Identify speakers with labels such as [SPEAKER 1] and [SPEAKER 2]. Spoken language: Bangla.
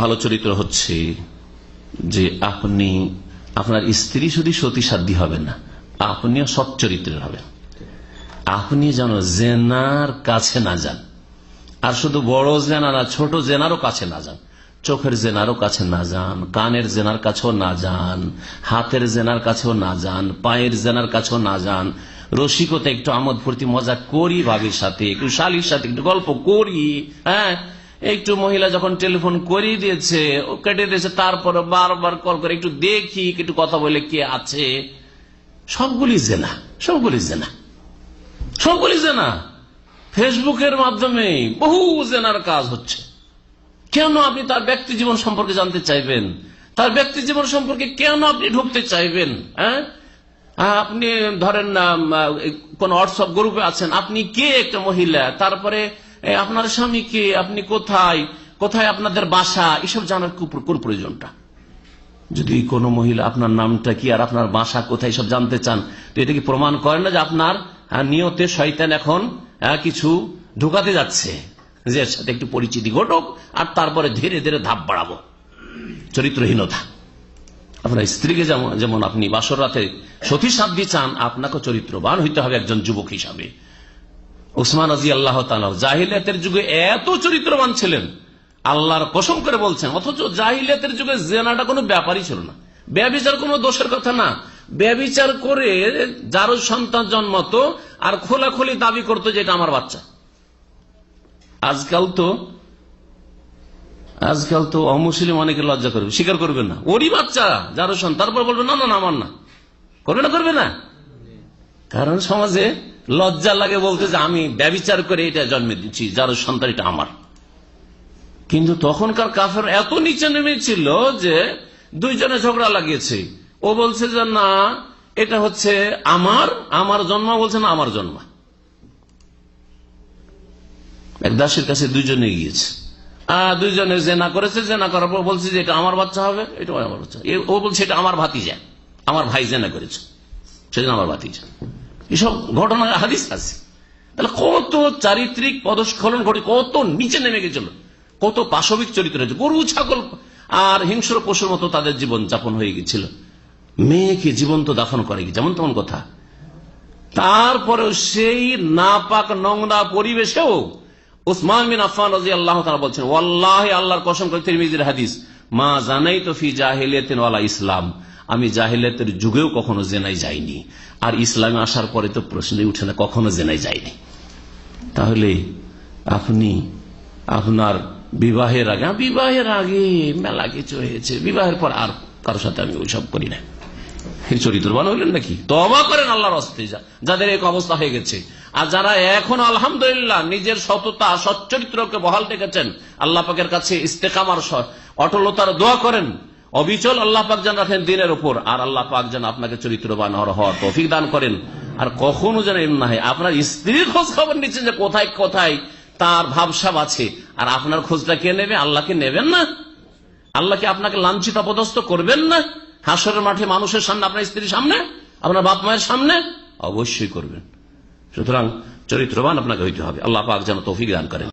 [SPEAKER 1] ভালো চরিত্র হচ্ছে যে আপনি আপনার স্ত্রী শুধু সতী সাধ্যী হবেন না, আপনিও সৎ চরিত্রের হবেন। আপনি যেন জেনার কাছে না যান, আর শুধু বড় জেনা না, ছোট জেনারও কাছে না যান, চোখের জেনারও কাছে না যান, কানের জেনার কাছেও না যান, হাতের জেনার কাছেও না যান, পায়ের জেনার কাছেও না যান। রসিকতা একটু আমোদ ফুর্তি মজা করি ভাবির সাথে, একটু শালির সাথে একটু গল্প করি, হ্যাঁ একটু মহিলা যখন টেলিফোন করিয়ে দিয়েছে কেটে দিয়েছে, তারপরে বারবার কল করে একটু দেখি, একটু কথা বলে কে আছে, সবগুলি জেনা, সবগুলি জেনা, সবগুলি জেনা। ফেসবুকের মাধ্যমে বহু জেনার কাজ হচ্ছে। কেন আপনি তার ব্যক্তি জীবন সম্পর্কে জানতে চাইবেন? তার ব্যক্তি জীবন সম্পর্কে কেন আপনি ঢুকতে চাইবেন? হ্যাঁ, আপনি ধরেন কোন হোয়াটসঅ্যাপ গ্রুপে আছেন, আপনি কে একটা মহিলা, তারপরে আপনার স্বামী কে, আপনি কোথায় কোথায় আপনাদের বাসা, এসব জানার কোন প্রয়োজনটা? যদি কোনো মহিলা আপনার নামটা কি আর আপনার বাসা কোথায় সব জানতে চান, তো এটা কি প্রমাণ করে না যে আপনার নিয়তে শয়তান এখন কিছু ঢুকাতে যাচ্ছে, যে এর সাথে একটু পরিচিতি ঘটুক আর তারপরে ধীরে ধীরে ধাপ বাড়াবো? চরিত্রহীনতা। আপনার স্ত্রীকে যেমন আপনি বাসর রাতে সতী সাধ্যী চান, আপনাকে চরিত্রবান হইতে হবে একজন যুবক হিসাবে। উসমান রাদিয়াল্লাহু তাআলা জাহিলিয়াতের যুগে এত চরিত্রবান ছিলেন, আল্লাহর কসম করে বলছেন, অথচ জাহিলিয়াতের যুগে জেনাটা কোনো ব্যাপারই ছিল না, ব্যভিচার কোনো দোষের কথা না। ব্যভিচার করে যারও সন্তান জন্মাতো আর খোলাখুলি দাবি করতো যে এটা আমার বাচ্চা। আজকাল তো অমুসলিম অনেকে লজ্জা করবে, স্বীকার করবে না, ওরই বাচ্চা যারও সন্তান, তারপর বলবে না না না আমার না। করবে না, কারণ সমাজে লজ্জা লাগে বলতে যে আমি ব্যভিচার করে এটা জন্মে দিচ্ছি, যারও সন্তান এটা আমার। কিন্তু তখনকার কাফের এত নিচে নেমেছিল যে দুইজনে ঝগড়া লাগিয়েছে, ও বলছে যে না এটা হচ্ছে আমার জন্ম, বলছে না আমার জন্ম। এক দাসের কাছে দুইজনে গিয়েছে, দুইজনে জেনা করেছে, জেনা করার পর বলছে যে এটা আমার বাচ্চা হবে, এটা আমার বাচ্চা। ও বলছে এটা আমার ভাতিজা, আমার ভাই জেনা করেছে, সেজন্য আমার ভাতিজা। এসব ঘটনা হাদিস আছে। তাহলে কত চারিত্রিক পদস্খলন ঘটে, কত নিচে নেমে গেছিল, কত পাশবিক চরিত্র হয়েছে, গরু ছাগল আর হিংস্র পশুর মতো তাদের জীবন যাপন হয়ে গেছিল। মেয়েকে জীবন্ত দাফন করে যেমন তেমন কথা। তারপরেও সেই নাপাক নোংরা পরিবেশেও উসমান বিন আফফান রাদিয়াল্লাহু তাআলা বলছেন, ওয়াল্লাহি আল্লাহর কসম করে, তিরমিজির হাদিস, মা জানাইতু ফি জাহিলিয়াতিন ওয়ালা ইসলাম, আমি জাহিলিয়াতের যুগেও কখনো জেনাই যাইনি, আর ইসলামে আসার পরে তো প্রশ্নই উঠে না, কখনো জেনাই যায়নি। তাহলে আপনি আপনার বিবাহের আগে মেলা কিছু হয়েছে, বিবাহের পর আর কারোর সাথে আমি ওইসব করি না, চরিত্রবান হইলেন নাকি? তওবা করেন আল্লাহর হস্তে যাদের এক অবস্থা হয়ে গেছে। আর যারা এখন আলহামদুলিল্লাহ নিজের সততা সচ্চরিত্রকে বহাল রেখেছেন, আল্লাহ পাকের কাছে ইস্তেকামার অটলতার দোয়া করেন, অবিচল আল্লাহ পাক যেন রাখেন দিনের উপর, আর আল্লাহ পাক যেন আপনাকে চরিত্রবান হওয়ার তৌফিক দান করেন। আর কখনো যেন এমন না হয় আপনার স্ত্রীর খোঁজ খবর নিচ্ছেন যে কোথায় কোথায় তার ভাবসাব আছে, আর আপনার খোঁজটা কে নেবে? আল্লাহকে নেবেন না? আল্লাহকে আপনাকে লাঞ্ছিত অপদস্থ করবেন না? হাসরের মাঠে মানুষের সামনে, আপনার স্ত্রীর সামনে, আপনার বাপ মায়ের সামনে অবশ্যই করবেন। সুতরাং চরিত্রবান আপনাকে হইতে হবে। আল্লাহ পাক যেন তৌফিক দান করেন।